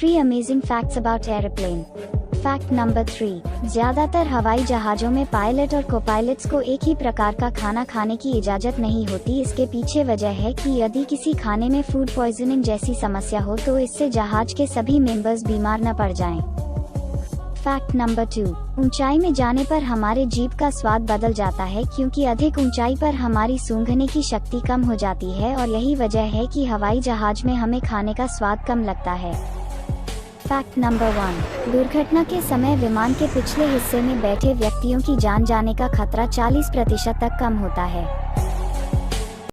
3 amazing facts about airplane. Fact number 3, ज्यादातर हवाई जहाजों में पायलट और कोपायलट्स को एक ही प्रकार का खाना खाने की इजाजत नहीं होती। इसके पीछे वजह है कि यदि किसी खाने में फूड पॉइजनिंग जैसी समस्या हो तो इससे जहाज के सभी मेंबर्स बीमार न पड़ जाएं। फैक्ट नंबर 2, ऊंचाई में जाने पर हमारे जीभ का स्वाद बदल जाता है क्योंकि अधिक ऊंचाई पर हमारी सूंघने की शक्ति कम हो जाती है और यही वजह है कि हवाई जहाज में हमें खाने का स्वाद कम लगता है। फैक्ट नंबर 1, दुर्घटना के समय विमान के पिछले हिस्से में बैठे व्यक्तियों की जान जाने का खतरा 40% तक कम होता है।